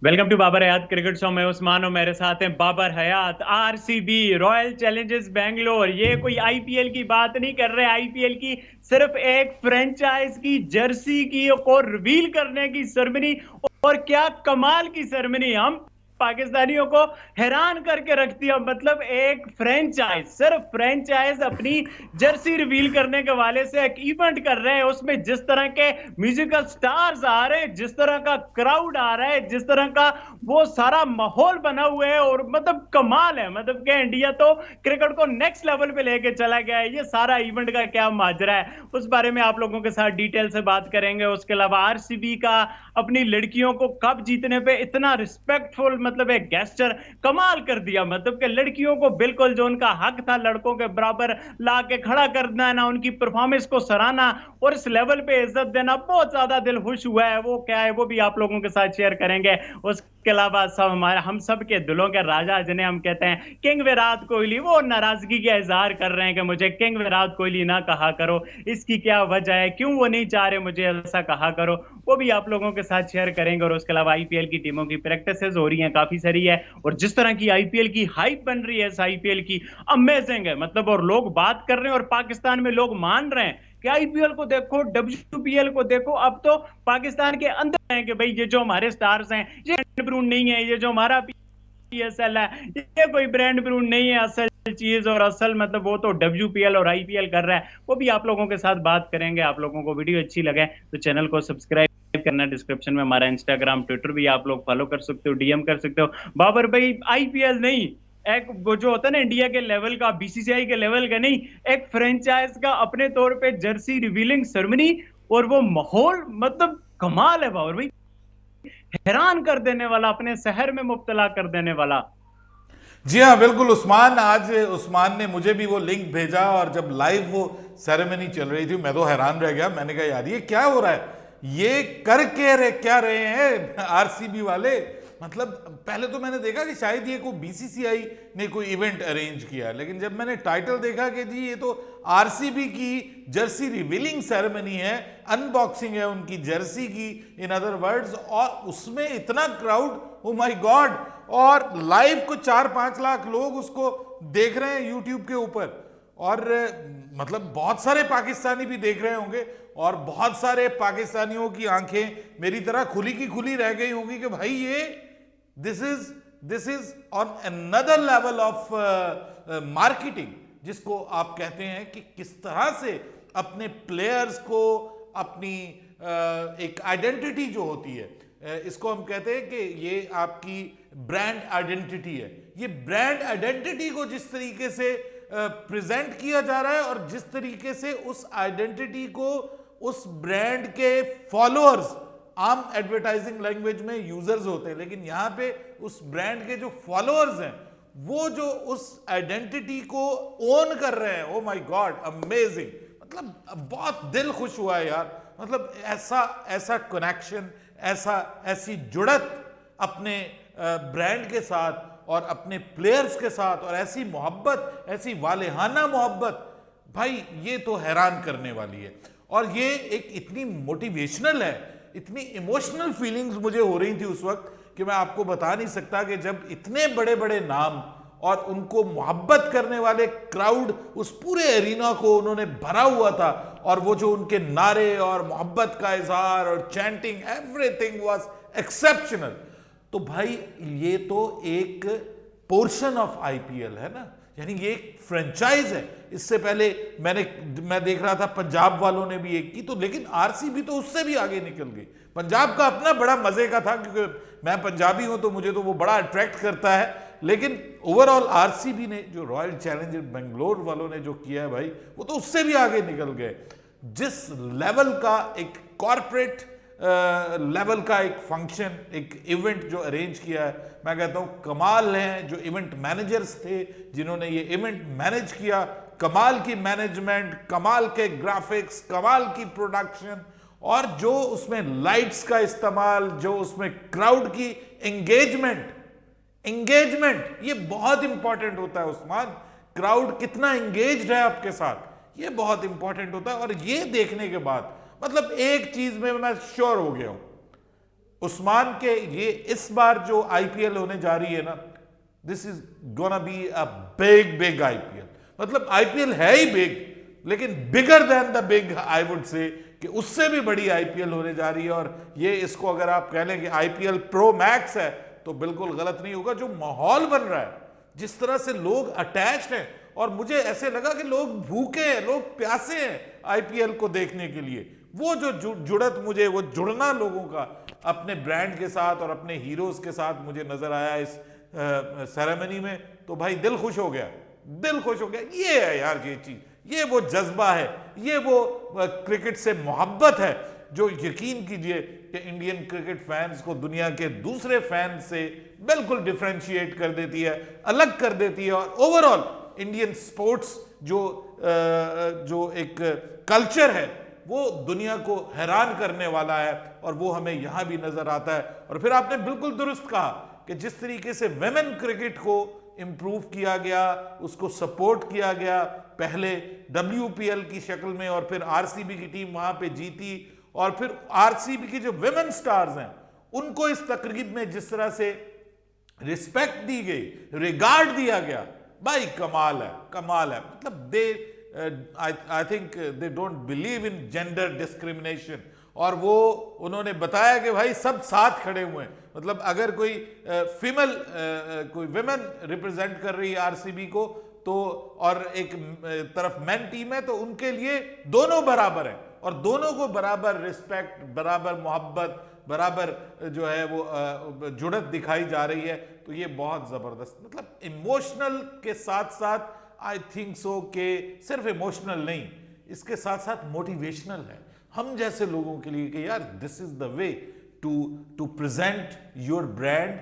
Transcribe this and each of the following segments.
Welcome to Babar Hayat cricket show में उस्मान और मेरे साथ हैं Babar Hayat. RCB Royal Challengers Bangalore, ये कोई आईपीएल की बात नहीं कर रहे। आईपीएल की सिर्फ एक फ्रेंचाइज की जर्सी की को रिवील करने की सेरेमनी, और क्या कमाल की सेरेमनी, हम पाकिस्तानियों को हैरान करके रख दिया। मतलब एक फ्रेंचाइज, सिर्फ फ्रेंचाइज अपनी जर्सी रिवील करने के वाले से एक इवेंट कर रहे हैं, उसमें जिस तरह के म्यूजिकल स्टार्स आ रहे हैं, जिस तरह का क्राउड आ रहा है, जिस तरह का वो सारा माहौल बना हुआ है, और मतलब कमाल है। मतलब कि इंडिया तो क्रिकेट को नेक्स्ट लेवल पे लेके चला गया है। ये सारा इवेंट का क्या माजरा है, उस बारे में आप लोगों के साथ डिटेल से बात करेंगे। उसके अलावा आरसीबी का अपनी लड़कियों को कप जीतने पे इतना रिस्पेक्टफुल, मतलब एक गेस्चर कमाल कर दिया। मतलब कि लड़कियों को बिल्कुल जो उनका हक था लड़कों के बराबर ला के खड़ा करना है ना, उनकी परफॉर्मेंस को सराहना और इस लेवल पे इज्जत देना, बहुत ज्यादा दिल खुश हुआ है। वो क्या है वो भी आप लोगों के साथ शेयर करेंगे। उसके अलावा सब हमारे हम सब के दिलों के राजा जिन्हें हम कहते हैं किंग विराट कोहली, वो नाराजगी का इजहार कर रहे हैं कि मुझे किंग विराट कोहली ना कहा करो। इसकी क्या वजह है, क्यों वो नहीं चाह रहे मुझे ऐसा कहा करो, वो भी आप लोगों के साथ शेयर करेंगे। और उसके अलावा आईपीएल की टीमों की प्रैक्टिसेस हो रही हैं काफी सारी है, और जिस तरह की आईपीएल की हाइप बन रही है इस आईपीएल की, अमेजिंग है। मतलब और लोग बात कर रहे हैं और पाकिस्तान में लोग मान रहे हैं कि आईपीएल को देखो, डब्ल्यूपीएल को देखो। अब तो पाकिस्तान के अंदर है कि भाई ये जो हमारे स्टार्स हैं ये ब्रांड नहीं है, ये जो हमारा पीएसएल है ये कोई ब्रांड ब्रूड नहीं है। असल चीज और असल मतलब वो तो डब्ल्यूपीएल और आईपीएल कर रहा है, वो भी आप लोगों के साथ बात करेंगे। आप लोगों को वीडियो अच्छी लगे तो चैनल को सब्सक्राइब करना। डिस्क्रिप्शन में हमारा इंस्टाग्राम ट्विटर भी आप लोग फॉलो कर सकते हो, डीएम कर सकते हो। बाबर भाई, आईपीएल नहीं, एक वो जो होता है ना इंडिया के लेवल का, बीसीसीआई के लेवल का नहीं, एक फ्रेंचाइज का अपने तौर पे जर्सी रिवीलिंग सेरेमनी, और वो माहौल मतलब कमाल है बाबर भाई, हैरान कर देने वाला, अपने शहर में मुब्तला कर देने वाला। जी हाँ, बिल्कुल उस्मान। आज उस्मान ने मुझे भी वो लिंक भेजा और जब लाइव वो सेरेमनी चल रही थी मैं तो हैरान रह गया। मैंने कहा यार ये क्या हो रहा है, ये कर के क्या रहे हैं आरसीबी वाले। मतलब पहले तो मैंने देखा कि शायद ये कोई बीसीसीआई ने कोई इवेंट अरेंज किया है, लेकिन जब मैंने टाइटल देखा कि जी ये तो आरसीबी की जर्सी रिवीलिंग सेरेमनी है, अनबॉक्सिंग है उनकी जर्सी की, इन अदर वर्ड्स, और उसमें इतना क्राउड, ओ माय गॉड। और लाइव को 4-5 लाख लोग उसको देख रहे हैं यूट्यूब के ऊपर। और मतलब बहुत सारे पाकिस्तानी भी देख रहे होंगे, और बहुत सारे पाकिस्तानियों की आंखें मेरी तरह खुली की खुली रह गई होंगी कि भाई ये this is on another level of marketing, जिसको आप कहते हैं कि किस तरह से अपने प्लेयर्स को अपनी एक आइडेंटिटी जो होती है, इसको हम कहते हैं कि ये आपकी ब्रांड आइडेंटिटी है। ये ब्रांड आइडेंटिटी को जिस तरीके से प्रेजेंट किया जा रहा है, और जिस तरीके से उस आइडेंटिटी को उस ब्रांड के फॉलोअर्स, आम एडवर्टाइजिंग लैंग्वेज में यूजर्स होते हैं, लेकिन यहां पे उस ब्रांड के जो फॉलोअर्स हैं वो जो उस आइडेंटिटी को ओन कर रहे हैं, ओ माय गॉड, अमेजिंग। मतलब बहुत दिल खुश हुआ है यार। मतलब ऐसा ऐसा कनेक्शन, ऐसी जुड़त अपने ब्रांड के साथ और अपने प्लेयर्स के साथ, और ऐसी मोहब्बत, ऐसी वालेहाना मोहब्बत, भाई ये तो हैरान करने वाली है। और ये एक इतनी मोटिवेशनल है, इतनी इमोशनल फीलिंग्स मुझे हो रही थी उस वक्त कि मैं आपको बता नहीं सकता। कि जब इतने बड़े बड़े नाम और उनको मोहब्बत करने वाले क्राउड उस पूरे एरिना को उन्होंने भरा हुआ था, और वो जो उनके नारे और मोहब्बत का इजहार और चैंटिंग, एवरीथिंग वाज एक्सेप्शनल। तो भाई ये तो एक पोर्शन ऑफ आईपीएल है ना, यानी ये एक फ्रेंचाइज है। इससे पहले मैं देख रहा था पंजाब वालों ने भी एक की, तो लेकिन आरसीबी तो उससे भी आगे निकल गई। पंजाब का अपना बड़ा मजे का था, क्योंकि मैं पंजाबी हूं तो मुझे तो वो बड़ा अट्रैक्ट करता है। लेकिन ओवरऑल आरसीबी ने, जो रॉयल चैलेंजर बेंगलोर वालों ने जो किया है भाई, वो तो उससे भी आगे निकल गए। जिस लेवल का एक कॉरपोरेट लेवल का एक फंक्शन, एक इवेंट जो अरेंज किया है, मैं कहता हूं कमाल है। जो इवेंट मैनेजर्स थे जिन्होंने ये इवेंट मैनेज किया, कमाल की मैनेजमेंट, कमाल के ग्राफिक्स, कमाल की प्रोडक्शन, और जो उसमें लाइट्स का इस्तेमाल, जो उसमें क्राउड की एंगेजमेंट ये बहुत इंपॉर्टेंट होता है उस्मान। क्राउड कितना एंगेज्ड है आपके साथ, ये बहुत इंपॉर्टेंट होता है। और ये देखने के बाद मतलब एक चीज में मैं श्योर हो गया हूं, उस्मान के ये इस बार जो आईपीएल होने जा रही है ना, this is gonna be a big big IPL. मतलब आईपीएल है ही बिग, लेकिन bigger than the big I would say, कि उससे भी बड़ी आईपीएल होने जा रही है। और ये इसको अगर आप कह लें कि आईपीएल प्रो मैक्स है तो बिल्कुल गलत नहीं होगा। जो माहौल बन रहा है, जिस तरह से लोग अटैच्ड हैं, और मुझे ऐसे लगा कि लोग भूखे हैं, लोग प्यासे हैं आईपीएल को देखने के लिए। वो जो जुड़त, मुझे वो जुड़ना लोगों का अपने ब्रांड के साथ और अपने हीरोज के साथ मुझे नजर आया इस सेरेमनी में, तो भाई दिल खुश हो गया, दिल खुश हो गया। ये है यार ये चीज, ये वो जज्बा है, ये वो क्रिकेट से मोहब्बत है जो यकीन कीजिए कि इंडियन क्रिकेट फैंस को दुनिया के दूसरे फैंस से बिल्कुल डिफरेंशिएट कर देती है, अलग कर देती है। और ओवरऑल इंडियन स्पोर्ट्स जो एक कल्चर है वो दुनिया को हैरान करने वाला है, और वो हमें यहां भी नजर आता है। और फिर आपने बिल्कुल दुरुस्त कहा कि जिस तरीके से वेमेन क्रिकेट को इंप्रूव किया गया, उसको सपोर्ट किया गया, पहले WPL की शक्ल में, और फिर आरसीबी की टीम वहां पे जीती, और फिर आरसीबी की जो वेमेन स्टार्स हैं उनको इस तकरीब में जिस तरह से रिस्पेक्ट दी गई, रिगार्ड दिया गया, भाई कमाल है, कमाल है। मतलब they I think they don't believe in gender discrimination. और वो उन्होंने बताया कि भाई सब साथ खड़े हुए हैं। मतलब अगर कोई फीमेल कोई विमेन रिप्रेजेंट कर रही है आरसीबी को, तो और एक तरफ मेन टीम है, तो उनके लिए दोनों बराबर हैं, और दोनों को बराबर रिस्पेक्ट, बराबर मोहब्बत, बराबर जो है वो जुड़त दिखाई जा रही है। तो ये बहुत जबरदस्त, मतलब इमोशनल के साथ साथ आई थिंक सो के सिर्फ इमोशनल नहीं, इसके साथ साथ मोटिवेशनल है हम जैसे लोगों के लिए कि यार this is the way to present your brand,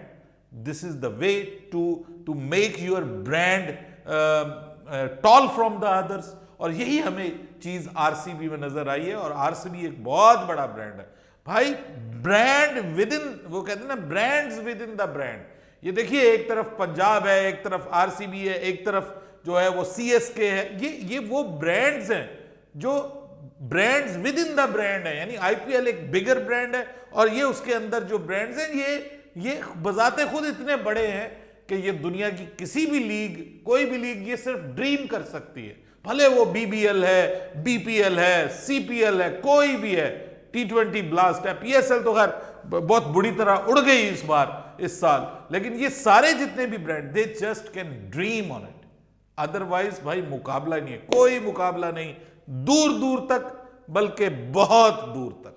this is the way to make your brand tall from the others. और यही हमें चीज आरसीबी में नजर आई है। और आरसीबी एक बहुत बड़ा ब्रांड है भाई, ब्रांड विद इन, वो कहते हैं ना brands with in the brand. ये देखिए, एक तरफ पंजाब है, एक तरफ आरसीबी है, एक तरफ जो है वो सीएसके है। ये वो ब्रांड्स हैं जो brands with in the brand है। यानी आईपीएल एक बिगर ब्रांड है, और ये उसके अंदर जो ब्रांड्स हैं ये बजाते खुद इतने बड़े हैं कि ये दुनिया की किसी भी लीग, कोई भी लीग ये सिर्फ ड्रीम कर सकती है। भले वो बीबीएल है, बीपीएल है, सीपीएल है, कोई भी है, T20 ब्लास्ट है, पीएसएल तो खैर बहुत बुरी तरह उड़ गई इस साल। लेकिन ये सारे जितने भी brand, they just can dream on it. Otherwise भाई मुकाबला नहीं है, कोई मुकाबला नहीं, दूर दूर तक, बल्कि बहुत दूर तक।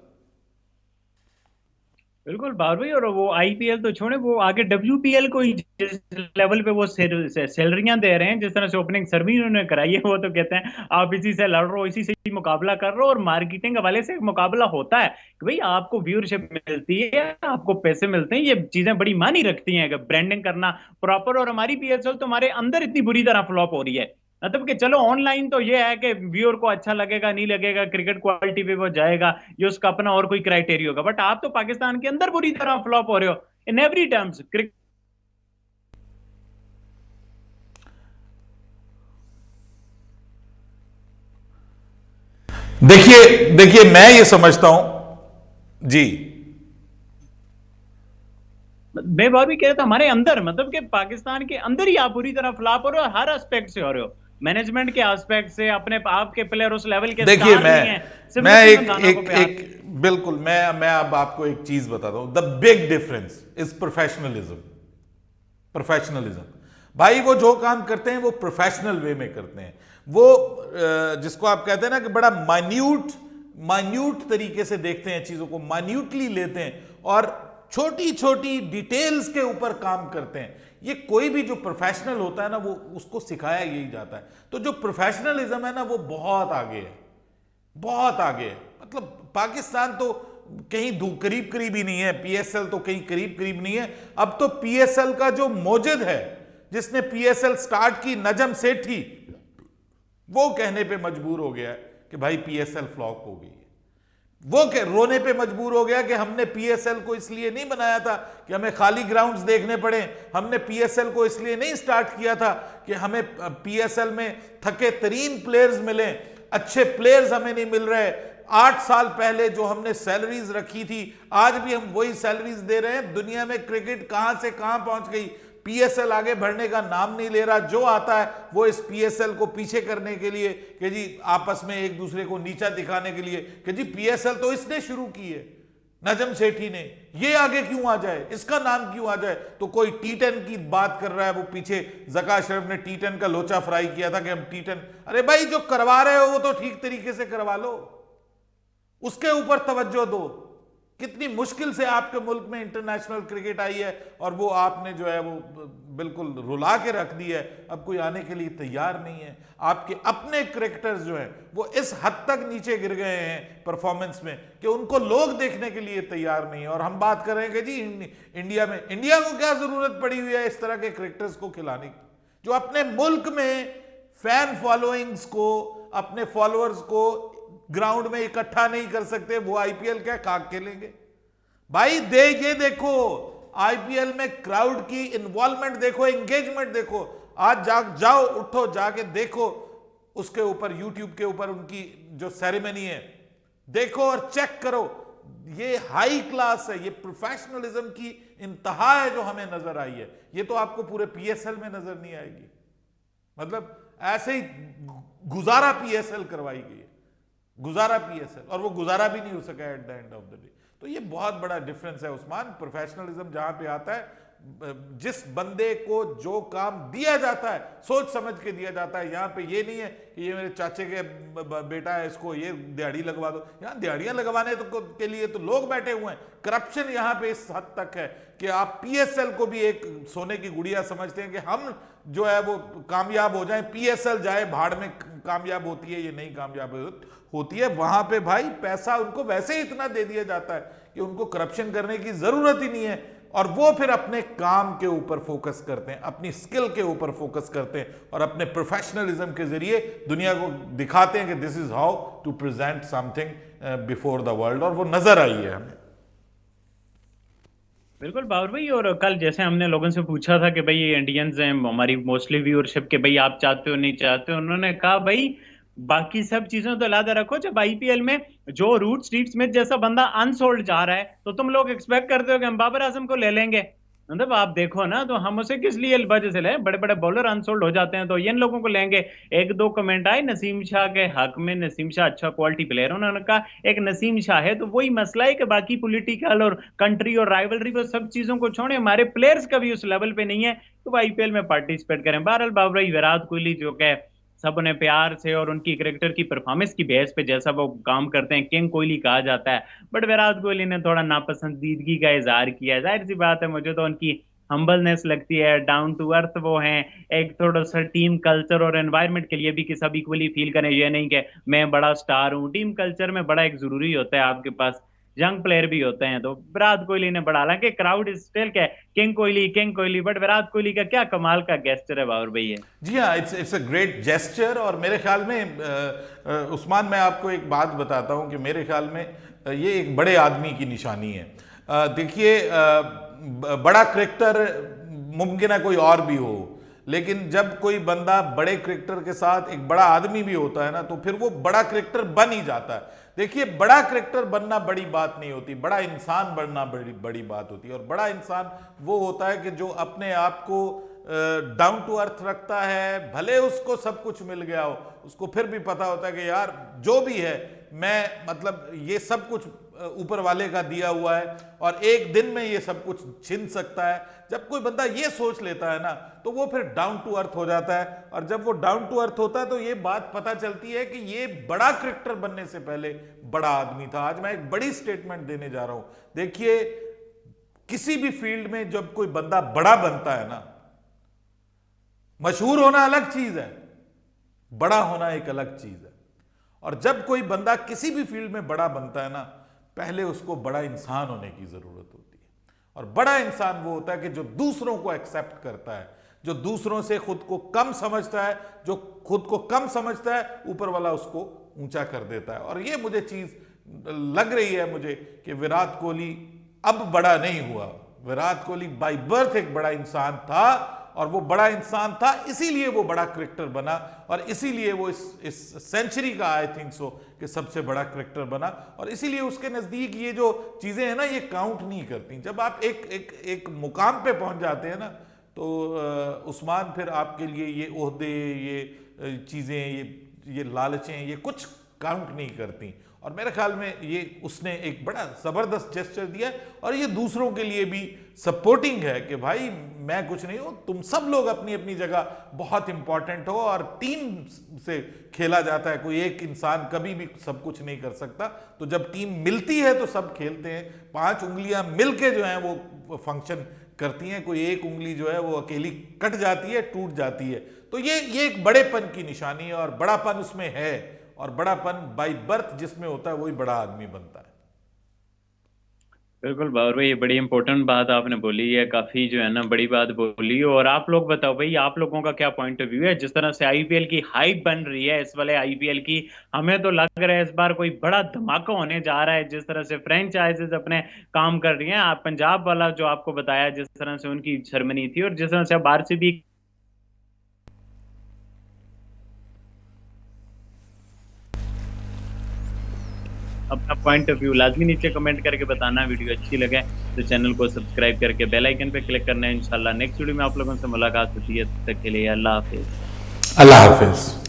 बिल्कुल बाबर भाई। और वो आईपीएल तो छोड़े, वो आगे डब्ल्यूपीएल को ही जिस लेवल पे वो सैलरियां दे रहे हैं, जिस तरह से ओपनिंग सेरेमनी उन्होंने कराई है, वो तो कहते हैं आप इसी से लड़ रहे हो, इसी से ही मुकाबला कर रहे हो। और मार्केटिंग वाले से मुकाबला होता है कि भाई आपको व्यूअरशिप मिलती है, आपको पैसे मिलते हैं, ये चीजें बड़ी मानी रखती हैं ब्रांडिंग करना प्रॉपर। और हमारी पीएसएल तो हमारे अंदर इतनी बुरी तरह फ्लॉप हो रही है, मतलब कि चलो ऑनलाइन तो ये है कि व्यूअर को अच्छा लगेगा नहीं लगेगा, क्रिकेट क्वालिटी पे वो जाएगा, ये उसका अपना और कोई क्राइटेरिया होगा। बट आप तो पाकिस्तान के अंदर बुरी तरह फ्लॉप हो रहे हो इन एवरी टर्म्स। देखिए मैं ये समझता हूं जी, मैं बात भी कह रहा था हमारे अंदर, मतलब कि पाकिस्तान के अंदर ही आप बुरी तरह फ्लॉप हो रहे हो, हर एस्पेक्ट से हो रहे हो, मैनेजमेंट के एस्पेक्ट से, अपने आप के प्लेयर उस लेवल के देखिए मैं एक बिल्कुल मैं अब आपको एक चीज बताता हूं। The big difference is professionalism. भाई वो जो काम करते हैं वो प्रोफेशनल वे में करते हैं। वो जिसको आप कहते हैं ना कि बड़ा माइन्यूट तरीके से देखते हैं चीजों को, माइन्यूटली लेते हैं, और छोटी छोटी डिटेल्स के ऊपर काम करते हैं। ये कोई भी जो प्रोफेशनल होता है ना, वो उसको सिखाया यही जाता है। तो जो प्रोफेशनलिज्म है ना, वो बहुत आगे है, बहुत आगे है। मतलब पाकिस्तान तो कहीं करीब ही नहीं है, पीएसएल तो कहीं करीब नहीं है। अब तो पीएसएल का जो मौजूद है, जिसने पीएसएल स्टार्ट की, नजम सेठी, वो कहने पे मजबूर हो गया कि भाई पीएसएल फ्लॉप हो गई है। वो रोने पे मजबूर हो गया कि हमने पीएसएल को इसलिए नहीं बनाया था कि हमें खाली ग्राउंड्स देखने पड़े, हमने पीएसएल को इसलिए नहीं स्टार्ट किया था कि हमें पीएसएल में थके तरीन प्लेयर्स मिले, अच्छे प्लेयर्स हमें नहीं मिल रहे, 8 साल पहले जो हमने सैलरीज रखी थी, आज भी हम वही सैलरीज दे रहे हैं। दुनिया में क्रिकेट कहां से कहां पहुंच गई, पीएसएल आगे बढ़ने का नाम नहीं ले रहा। जो आता है वो इस पीएसएल को पीछे करने के लिए, कि जी आपस में एक दूसरे को नीचा दिखाने के लिए, कि जी पीएसएल तो इसने शुरू की है, नजम सेठी ने, ये आगे क्यों आ जाए, इसका नाम क्यों आ जाए। तो कोई टी10 की बात कर रहा है, वो पीछे जका अशरफ ने टी10 का लोचा फ्राई किया था कि हम टी10, अरे भाई जो करवा रहे हो वो तो ठीक तरीके से करवा लो, उसके ऊपर तवज्जो दो। कितनी मुश्किल से आपके मुल्क में इंटरनेशनल क्रिकेट आई है और वो आपने जो है वो बिल्कुल रुला के रख दी है। अब कोई आने के लिए तैयार नहीं है। आपके अपने क्रिकेटर्स जो हैं वो इस हद तक नीचे गिर गए हैं परफॉर्मेंस में कि उनको लोग देखने के लिए तैयार नहीं है। और हम बात कर रहे हैं कि जी इंडिया को क्या जरूरत पड़ी हुई है इस तरह के क्रिकेटर्स को खिलाने की, जो अपने मुल्क में फैन फॉलोइंग्स को, अपने फॉलोअर्स को ग्राउंड में इकट्ठा नहीं कर सकते। वो आईपीएल क्या खाक खेलेंगे भाई। ये देखो आईपीएल में क्राउड की इन्वॉल्वमेंट देखो, एंगेजमेंट देखो। आज जाओ उठो जाके देखो उसके ऊपर, यूट्यूब के ऊपर उनकी जो सेरेमनी है देखो और चेक करो। ये हाई क्लास है, ये प्रोफेशनलिज्म की इंतहा है जो हमें नजर आई है। ये तो आपको पूरे पीएसएल में नजर नहीं आएगी। मतलब ऐसे ही गुजारा पीएसएल करवाई गई है, गुजारा पीएसएल, और वो गुजारा भी नहीं हो सका at the end of the day. तो ये बहुत बड़ा डिफरेंस है उस्मान। प्रोफेशनलिज्म जहां पे आता है, जिस बंदे को जो काम दिया जाता है सोच समझ के दिया जाता है। यहां पे ये नहीं है कि ये मेरे चाचे के बेटा है, इसको ये दिहाड़ी लगवा दो। यहां दिहाड़ियां लगवाने तो के लिए तो लोग बैठे हुए हैं। करप्शन यहां पे इस हद तक है कि आप पीएसएल को भी एक सोने की गुड़िया समझते हैं कि हम जो है वो कामयाब हो जाएं, पीएसएल जाए भाड़ में कामयाब होती है, ये नहीं कामयाब होती है। वहां पे भाई पैसा उनको वैसे ही इतना दे दिया जाता है कि उनको करप्शन करने की जरूरत ही नहीं है। और वो फिर अपने काम के ऊपर फोकस करते हैं, अपनी स्किल के ऊपर फोकस करते हैं और अपने प्रोफेशनलिज्म के जरिए दुनिया को दिखाते हैं कि this is how to present something before the world. और वो नजर आई है हमें। बिल्कुल बाबर भाई। और कल जैसे हमने लोगों से पूछा था कि भाई ये इंडियंस हैं हमारी मोस्टली व्यूअरशिप, के भाई आप चाहते हो नहीं चाहते हो, उन्होंने कहा भाई बाकी सब चीजों तो अलग रखो, जब आईपीएल में जो रूट स्ट्रीट स्मिथ जैसा बंदा अनसोल्ड जा रहा है तो तुम लोग एक्सपेक्ट करते हो कि हम बाबर आजम को ले लेंगे। मतलब आप देखो ना, तो हम उसे किस लिए वजह से लें, बड़े बड़े बॉलर अनसोल्ड हो जाते हैं तो इन लोगों को लेंगे। एक दो कमेंट आए नसीम शाह के हक में, नसीम शाह अच्छा क्वालिटी प्लेयर, उन्होंने कहा एक नसीम शाह है, तो वही मसला है कि बाकी पॉलिटिकल और कंट्री और राइवलरी वो सब चीजों को छोड़े, हमारे प्लेयर्स का भी उस लेवल पे नहीं है तो वो आईपीएल में पार्टिसिपेट करें। बहरहाल बाबर, विराट कोहली जो कि सब उन्हें प्यार से और उनकी क्रिकेटर की परफॉर्मेंस की बेस पे जैसा वो काम करते हैं किंग कोहली कहा जाता है, बट विराट कोहली ने थोड़ा नापसंदीदगी का इजहार किया। जाहिर सी बात है, मुझे तो उनकी हम्बलनेस लगती है, डाउन टू अर्थ वो हैं। एक थोड़ा सा टीम कल्चर और एनवायरनमेंट के लिए भी कि सब इक्वली फील करें, ये नहीं कि मैं बड़ा स्टार हूँ। टीम कल्चर में बड़ा एक जरूरी होता है, आपके पास यंग प्लेयर भी होते हैं। तो विराट कोहली ने बड़ा, हालांकि क्राउड स्टिल क्या किंग कोहली, बट विराट कोहली का क्या कमाल का गेस्चर है बाबर भैया। जी हाँ, इट्स अ ग्रेट जेस्चर। और मेरे ख्याल में उस्मान, मैं आपको एक बात बताता हूँ कि मेरे ख्याल में ये एक बड़े आदमी की निशानी है। देखिए, बड़ा क्रिकेटर मुमकिन है कोई और भी हो, लेकिन जब कोई बंदा बड़े क्रिकेटर के साथ एक बड़ा आदमी भी होता है ना, तो फिर वो बड़ा क्रिकेटर बन ही जाता है। देखिए, बड़ा क्रिकेटर बनना बड़ी बात नहीं होती, बड़ा इंसान बनना बड़ी बड़ी बात होती है। और बड़ा इंसान वो होता है कि जो अपने आप को डाउन टू अर्थ रखता है। भले उसको सब कुछ मिल गया हो, उसको फिर भी पता होता है कि यार जो भी है, मैं मतलब ये सब कुछ ऊपर वाले का दिया हुआ है और एक दिन में ये सब कुछ छिन सकता है। जब कोई बंदा ये सोच लेता है ना, तो वो फिर डाउन टू अर्थ हो जाता है। और जब वो डाउन टू अर्थ होता है तो ये बात पता चलती है कि ये बड़ा क्रिकेटर बनने से पहले बड़ा आदमी था। आज मैं एक बड़ी स्टेटमेंट देने जा रहा हूं। देखिए, किसी भी फील्ड में जब कोई बंदा बड़ा बनता है ना, मशहूर होना अलग चीज है, बड़ा होना एक अलग चीज है। और जब कोई बंदा किसी भी फील्ड में बड़ा बनता है ना, पहले उसको बड़ा इंसान होने की जरूरत होती है। और बड़ा इंसान वो होता है कि जो दूसरों को एक्सेप्ट करता है, जो दूसरों से खुद को कम समझता है, जो खुद को कम समझता है, ऊपर वाला उसको ऊंचा कर देता है। और ये मुझे चीज लग रही है मुझे कि विराट कोहली अब बड़ा नहीं हुआ। विराट कोहली बाय बर्थ एक बड़ा इंसान था और वो बड़ा इंसान था, इसीलिए वो बड़ा क्रिकेटर बना और इसीलिए वो इस सेंचुरी का आई थिंक सो कि सबसे बड़ा क्रिकेटर बना। और इसीलिए उसके नज़दीक ये जो चीज़ें हैं ना, ये काउंट नहीं करती। जब आप एक मुकाम पे पहुंच जाते हैं ना, तो उस्मान फिर आपके लिए ये ओहदे, ये चीज़ें, ये लालचें, ये कुछ काउंट नहीं करती। और मेरे ख्याल में ये उसने एक बड़ा ज़बरदस्त जेस्चर दिया और ये दूसरों के लिए भी सपोर्टिंग है कि भाई मैं कुछ नहीं हूँ, तुम सब लोग अपनी अपनी जगह बहुत इंपॉर्टेंट हो और टीम से खेला जाता है, कोई एक इंसान कभी भी सब कुछ नहीं कर सकता। तो जब टीम मिलती है तो सब खेलते हैं, 5 उंगलियां मिलके जो हैं वो फंक्शन करती हैं, कोई एक उंगली जो है वो अकेली कट जाती है, टूट जाती है। तो ये एक बड़ेपन की निशानी है और बड़ापन उसमें है, और बड़ापन बाय बर्थ जिसमें होता है वही बड़ा आदमी बनता है। बिल्कुल बाबर भाई, ये बड़ी इंपॉर्टेंट बात आपने बोली है, काफी जो है ना बड़ी बात बोली है। और आप लोग बताओ भाई, आप लोगों का क्या पॉइंट ऑफ व्यू है जिस तरह से आईपीएल की हाइप बन रही है इस वाले आईपीएल की? हमें तो लग रहा है इस बार कोई बड़ा धमाका होने जा रहा है, जिस तरह से फ्रेंचाइजेस अपने काम कर रही हैं। आप पंजाब वाला जो आपको बताया, जिस तरह से उनकी सेरेमनी थी, और जिस तरह से अब आरसीबी अपना पॉइंट ऑफ व्यू लाजमी नीचे कमेंट करके बताना। वीडियो अच्छी लगे तो चैनल को सब्सक्राइब करके बेल आइकन पे क्लिक करना है। इंशाल्लाह नेक्स्ट वीडियो में आप लोगों से मुलाकात होती है, तब तक के लिए अल्लाह हाफिज। अल्लाह हाफिज।